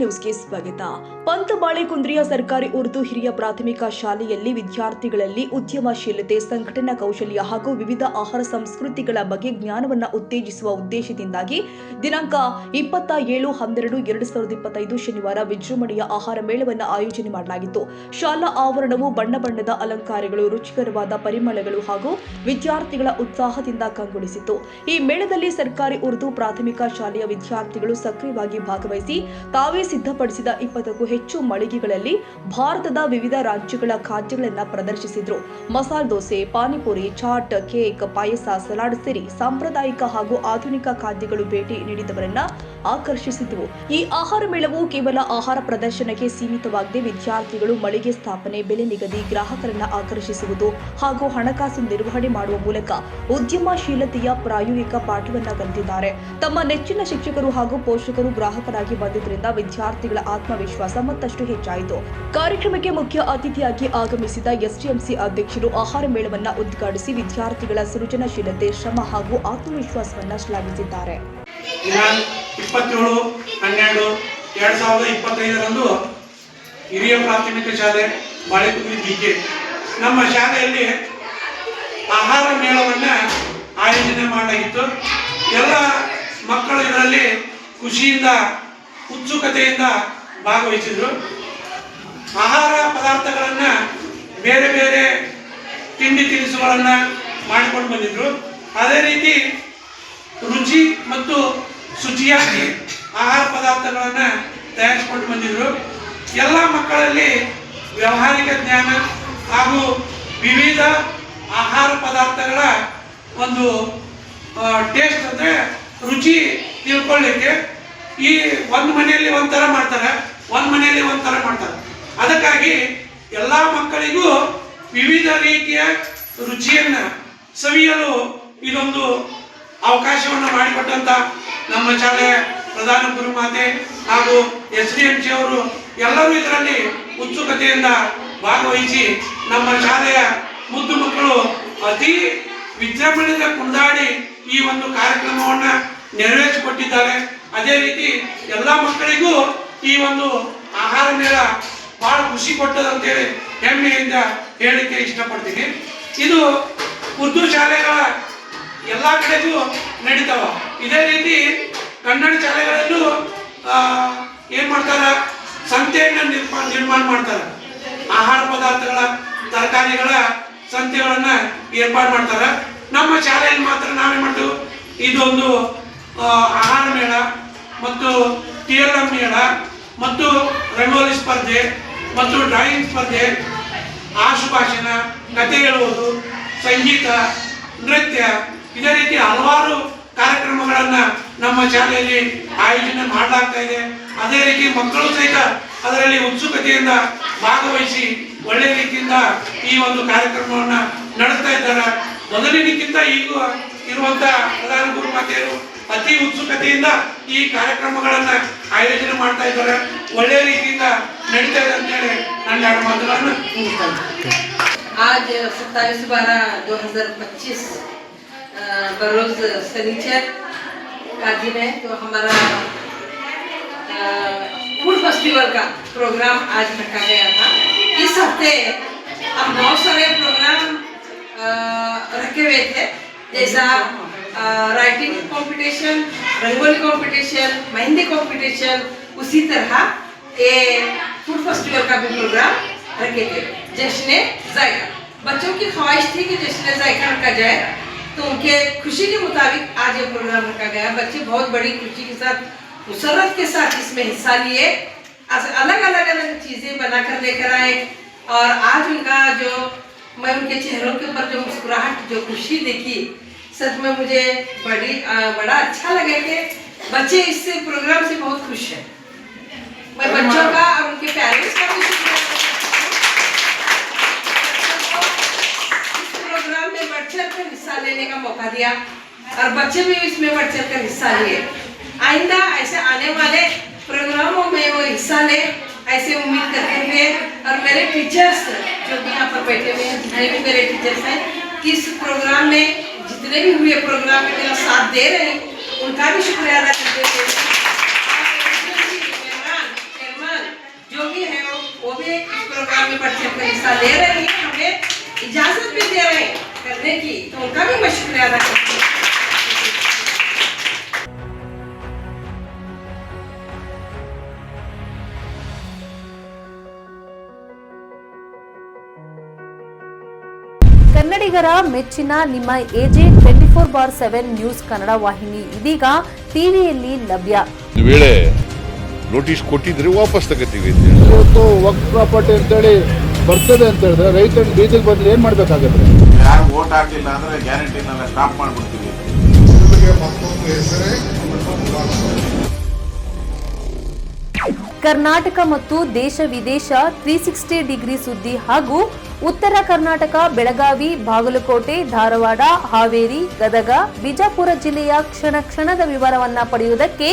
ನ್ಯೂಸ್ಗೆ ಸ್ವಾಗತ. ಪಂತಬಾಳೆಕುಂದ್ರಿಯ ಸರ್ಕಾರಿ ಉರ್ದು ಹಿರಿಯ ಪ್ರಾಥಮಿಕ ಶಾಲೆಯಲ್ಲಿ ವಿದ್ಯಾರ್ಥಿಗಳಲ್ಲಿ ಉದ್ಯಮಶೀಲತೆ, ಸಂಘಟನಾ ಕೌಶಲ್ಯ ಹಾಗೂ ವಿವಿಧ ಆಹಾರ ಸಂಸ್ಕೃತಿಗಳ ಬಗ್ಗೆ ಜ್ಞಾನವನ್ನು ಉತ್ತೇಜಿಸುವ ಉದ್ದೇಶದಿಂದಾಗಿ ದಿನಾಂಕ 27/12/2025 ಶನಿವಾರ ವಿಜೃಂಭಣೆಯ ಆಹಾರ ಮೇಳವನ್ನು ಆಯೋಜನೆ ಮಾಡಲಾಗಿತ್ತು. ಶಾಲಾ ಆವರಣವು ಬಣ್ಣ ಬಣ್ಣದ ಅಲಂಕಾರಗಳು, ರುಚಿಕರವಾದ ಪರಿಮಳಗಳು ಹಾಗೂ ವಿದ್ಯಾರ್ಥಿಗಳ ಉತ್ಸಾಹದಿಂದ ಕಂಗೊಳಿಸಿತು. ಈ ಮೇಳದಲ್ಲಿ ಸರ್ಕಾರಿ ಉರ್ದು ಪ್ರಾಥಮಿಕ ಶಾಲೆಯ ವಿದ್ಯಾರ್ಥಿಗಳು ಸಕ್ರಿಯವಾಗಿ ಭಾಗವಹಿಸಿ ತಾವೇ ಸಿದ್ಧಪಡಿಸಿದ 20ಕ್ಕೂ ಹೆಚ್ಚು ಮಳಿಗೆಗಳಲ್ಲಿ ಭಾರತದ ವಿವಿಧ ರಾಜ್ಯಗಳ ಖಾದ್ಯಗಳನ್ನು ಪ್ರದರ್ಶಿಸಿದ್ರು. ಮಸಾಲೆ ದೋಸೆ, ಪಾನಿಪುರಿ, ಚಾಟ್, ಕೇಕ್, ಪಾಯಸ, ಸಲಾಡ್ ಸೇರಿ ಸಾಂಪ್ರದಾಯಿಕ ಹಾಗೂ ಆಧುನಿಕ ಖಾದ್ಯಗಳು ಭೇಟಿ ನೀಡಿದವರನ್ನ ಆಕರ್ಷಿಸಿದವು. ಈ ಆಹಾರ ಮೇಳವು ಕೇವಲ ಆಹಾರ ಪ್ರದರ್ಶನಕ್ಕೆ ಸೀಮಿತವಾಗದೆ ವಿದ್ಯಾರ್ಥಿಗಳು ಮಳಿಗೆ ಸ್ಥಾಪನೆ, ಬೆಲೆ ನಿಗದಿ, ಗ್ರಾಹಕರನ್ನ ಆಕರ್ಷಿಸುವುದು ಹಾಗೂ ಹಣಕಾಸು ನಿರ್ವಹಣೆ ಮಾಡುವ ಮೂಲಕ ಉದ್ಯಮಶೀಲತೆಯ ಪ್ರಾಯೋಗಿಕ ಪಾಠವನ್ನ ಕಲಿತಿದ್ದಾರೆ. ತಮ್ಮ ನೆಚ್ಚಿನ ಶಿಕ್ಷಕರು ಹಾಗೂ ಪೋಷಕರು ಗ್ರಾಹಕರಾಗಿ ಬಂದಿದ್ದರಿಂದ ವಿದ್ಯಾರ್ಥಿಗಳ ಆತ್ಮವಿಶ್ವಾಸ ಮತ್ತಷ್ಟು ಹೆಚ್ಚಾಯಿತು. ಕಾರ್ಯಕ್ರಮಕ್ಕೆ ಮುಖ್ಯ ಅತಿಥಿಯಾಗಿ ಆಗಮಿಸಿದ ಎಸ್ಡಿಎಂಸಿ ಅಧ್ಯಕ್ಷರು ಆಹಾರ ಮೇಳವನ್ನು ಉದ್ಘಾಟಿಸಿ ವಿದ್ಯಾರ್ಥಿಗಳ ಸೃಜನಶೀಲತೆ, ಶ್ರಮ ಹಾಗೂ ಆತ್ಮವಿಶ್ವಾಸವನ್ನ ಶ್ಲಾಘಿಸಿದ್ದಾರೆ. 27/12/2025 ಹಿರಿಯ ಪ್ರಾಥಮಿಕ ಶಾಲೆ ಬಾಳೆಕುಂದ್ರಿ ಬಿಕೆ ನಮ್ಮ ಶಾಲೆಯಲ್ಲಿ ಆಹಾರ ಮೇಳವನ್ನು ಆಯೋಜನೆ ಮಾಡಲಾಗಿತ್ತು. ಎಲ್ಲ ಮಕ್ಕಳು ಇದರಲ್ಲಿ ಖುಷಿಯಿಂದ, ಉತ್ಸುಕತೆಯಿಂದ ಭಾಗವಹಿಸಿದರು. ಆಹಾರ ಪದಾರ್ಥಗಳನ್ನು, ಬೇರೆ ಬೇರೆ ತಿಂಡಿ ತಿನಿಸುಗಳನ್ನು ಮಾಡಿಕೊಂಡು ಬಂದಿದ್ರು. ಅದೇ ರೀತಿ ರುಚಿ ಮತ್ತು ಶುಚಿಯಾಗಿ ಆಹಾರ ಪದಾರ್ಥಗಳನ್ನು ತಯಾರಿಸಿಕೊಂಡು ಬಂದಿದ್ರು. ಎಲ್ಲ ಮಕ್ಕಳಲ್ಲಿ ವ್ಯಾವಹಾರಿಕ ಜ್ಞಾನ ಹಾಗೂ ವಿವಿಧ ಆಹಾರ ಪದಾರ್ಥಗಳ ಒಂದು ಟೇಸ್ಟ್ ಅಂದರೆ ರುಚಿ ತಿಳ್ಕೊಳ್ಳಿಕ್ಕೆ ಈ ಒಂದು ಮನೆಯಲ್ಲಿ ಒಂಥರ ಮಾಡ್ತಾರೆ, ಒಂದು ಮನೆಯಲ್ಲಿ ಒಂಥರ ಮಾಡ್ತಾರೆ. ಅದಕ್ಕಾಗಿ ಎಲ್ಲ ಮಕ್ಕಳಿಗೂ ವಿವಿಧ ರೀತಿಯ ರುಚಿಯನ್ನು ಸವಿಯಲು ಇದೊಂದು ಅವಕಾಶವನ್ನು ಮಾಡಿಕೊಟ್ಟಂತ ನಮ್ಮ ಶಾಲೆಯ ಪ್ರಧಾನ ಗುರುಮಾತೆ ಹಾಗೂ ಎಸ್ಡಿಎಂಸಿ ಅವರು ಎಲ್ಲರೂ ಇದರಲ್ಲಿ ಉತ್ಸುಕತೆಯಿಂದ ಭಾಗವಹಿಸಿ ನಮ್ಮ ಶಾಲೆಯ ಮುದ್ದು ಮಕ್ಕಳು ಅತಿ ವಿಜೃಂಭಣೆಯಿಂದ ಕುಣಿದಾಡಿ ಈ ಒಂದು ಕಾರ್ಯಕ್ರಮವನ್ನು ನೆರವೇರಿಸಿಕೊಟ್ಟಿದ್ದಾರೆ. ಅದೇ ರೀತಿ ಎಲ್ಲ ಮಕ್ಕಳಿಗೂ ಈ ಒಂದು ಆಹಾರ ಮೇಳ ಬಹಳ ಖುಷಿ ಕೊಟ್ಟದಂತೇಳಿ ಹೆಮ್ಮೆಯಿಂದ ಹೇಳಲಿಕ್ಕೆ ಇಷ್ಟಪಡ್ತೀನಿ. ಇದು ಉರ್ದು ಶಾಲೆಗಳ ಎಲ್ಲ ಕಡೆಗೂ ನಡೀತಾವ. ಇದೇ ರೀತಿ ಕನ್ನಡ ಶಾಲೆಗಳಲ್ಲೂ ಏನು ಮಾಡ್ತಾರೆ, ಸಂತೆಯನ್ನು ನಿರ್ಮಾಣ ಮಾಡ್ತಾರೆ. ಆಹಾರ ಪದಾರ್ಥಗಳ, ತರಕಾರಿಗಳ ಸಂತೆಗಳನ್ನು ಏರ್ಪಾಡು ಮಾಡ್ತಾರೆ. ನಮ್ಮ ಶಾಲೆಯಲ್ಲಿ ಮಾತ್ರ ನಾವೇನು ಮಾಡ್ತೀವಿ, ಇದೊಂದು ಆಹಾರ ಮೇಳ ಮತ್ತು TLM ಮೇಳ ಮತ್ತು ರಂಗೋಲಿ ಸ್ಪರ್ಧೆ ಮತ್ತು ಡ್ರಾಯಿಂಗ್ ಸ್ಪರ್ಧೆ, ಆಶುಭಾಷಣ, ಕಥೆ ಹೇಳುವುದು, ಸಂಗೀತ, ನೃತ್ಯ, ಇದೇ ರೀತಿ ಹಲವಾರು ಕಾರ್ಯಕ್ರಮಗಳನ್ನು ನಮ್ಮ ಶಾಲೆಯಲ್ಲಿ ಆಯೋಜನೆ ಮಾಡಲಾಗ್ತಾ ಇದೆ. ಅದೇ ರೀತಿ ಮಕ್ಕಳು ಸಹಿತ ಅದರಲ್ಲಿ ಉತ್ಸುಕತೆಯಿಂದ ಭಾಗವಹಿಸಿ ಒಳ್ಳೆಯ ರೀತಿಯಿಂದ ಈ ಒಂದು ಕಾರ್ಯಕ್ರಮವನ್ನು ನಡೆಸ್ತಾ ಇದ್ದಾರೆ. ಮೊದಲಿನಕ್ಕಿಂತ ಈಗ ಇರುವಂಥ ಪ್ರಧಾನ ಗುರುಮಾತೆಯರು ಅತಿ ಉತ್ಸುಕತೆಯಿಂದ ಈ ಕಾರ್ಯಕ್ರಮಗಳನ್ನು ಆಯೋಜನೆ ಮಾಡ್ತಾ ಇದ್ದಾರೆ. ಒಳ್ಳೆಯ ರೀತಿಯಿಂದ ನಡೀತಾ ಇದೆ ಅಂತೇಳಿ ನನ್ನ ಎರಡು ಮಾತುಗಳನ್ನು ಮುಗಿಸ್ತಾ ಇದ್ದೀನಿ. आज 27/12/2025 बरोज शनिचर का दिन है, तो हमारा फूड फेस्टिवल का प्रोग्राम आज रखा गया था. इस हफ्ते हम बहुत सारे प्रोग्राम रखे हुए थे, जैसा writing competition, rangoli competition, mehndi competition. उसी तरह ये फूड फेस्टिवल का भी प्रोग्राम रखे थे. जश्न जायका, बच्चों की ख्वाहिश थी कि जश्न जायका रखा जाए, तो उनके खुशी के मुताबिक आज ये प्रोग्राम रखा गया. बच्चे बहुत बड़ी खुशी के साथ, मुसरत के साथ इसमें हिस्सा लिए. अलग अलग चीज़ें बनाकर लेकर आए और आज उनका जो, मैं उनके चेहरों के ऊपर जो मुस्कुराहट, जो खुशी देखी, सच में मुझे बड़ा अच्छा लगा कि बच्चे इस प्रोग्राम से बहुत खुश हैं. मैं बच्चों का और उनके पेरेंट्स का भी शुक्रिया इस प्रोग्राम में बढ़ चढ़ कर हिस्सा लेने का मौका दिया और बच्चे भी इसमें बढ़ चढ़ कर हिस्सा लिए. आइंदा ऐसे आने वाले प्रोग्रामों में वो हिस्सा ले, ऐसे उम्मीद करते हुए, और मेरे टीचर्स जो भी यहाँ पर बैठे हुए हैं, जितने भी मेरे टीचर्स हैं, इस प्रोग्राम में जितने भी हुए प्रोग्राम में मेरा साथ दे रहे हैं, उनका भी शुक्रिया अदा करते हुए प्रोग्राम में पार्टिसिपेट का हिस्सा ले रहे हैं, हमें इजाजत भी दे रहे हैं करने की, तो उनका भी मैं शुक्रिया अदा करती हूँ। ಕನ್ನಡಿಗರ ಮೆಚ್ಚಿನ ನಿಮ್ಮ AJ 24/7 ನ್ಯೂಸ್ ಕನ್ನಡ ವಾಹಿನಿ ಇದೀಗ ಟಿವಿಯಲ್ಲಿ ಲಭ್ಯ. ಒಂದು ವೇಳೆ ನೋಟಿಸ್ ಕೊಟ್ಟಿದ್ರೆ ವಾಪಸ್ ತಗೋತೀವಿ. ಇವತ್ತು ವಕ್ಫ್ ಪ್ರಾಪರ್ಟಿ ಅಂತೇಳಿ ಬರ್ತದೆ ಅಂತ ಹೇಳಿದ್ರೆ ರೈತರು ಬೀದಿಗೆ ಬಂದ್ರೆ ಏನ್ ಮಾಡ್ಬೇಕಾಗತ್ತೆ? ಯಾರು ವೋಟ್ ಹಾಕಿಲ್ಲ ಅಂದ್ರೆ ಗ್ಯಾರಂಟಿನೆಲ್ಲ ಸ್ಟಾಪ್ ಮಾಡ್ಬಿಡ್ತೀವಿ. ಕರ್ನಾಟಕ ಮತ್ತು ದೇಶ ವಿದೇಶ 360 ಡಿಗ್ರಿ ಸುದ್ದಿ ಹಾಗೂ ಉತ್ತರ ಕರ್ನಾಟಕ ಬೆಳಗಾವಿ, ಬಾಗಲಕೋಟೆ, ಧಾರವಾಡ, ಹಾವೇರಿ, ಗದಗ, ಬಿಜಾಪುರ ಜಿಲ್ಲೆಯ ಕ್ಷಣ ಕ್ಷಣದ ವಿವರವನ್ನ ಪಡೆಯುವುದಕ್ಕೆ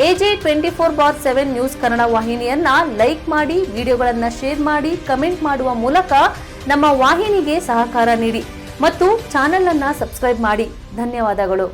AJ 24/7 ನ್ಯೂಸ್ ಕನ್ನಡ ವಾಹಿನಿಯನ್ನ ಲೈಕ್ ಮಾಡಿ, ವಿಡಿಯೋಗಳನ್ನ ಶೇರ್ ಮಾಡಿ, ಕಮೆಂಟ್ ಮಾಡುವ ಮೂಲಕ ನಮ್ಮ ವಾಹಿನಿಗೆ ಸಹಕಾರ ನೀಡಿ ಮತ್ತು ಚಾನೆಲ್ ಅನ್ನ ಸಬ್ಸ್ಕ್ರೈಬ್ ಮಾಡಿ. ಧನ್ಯವಾದಗಳು.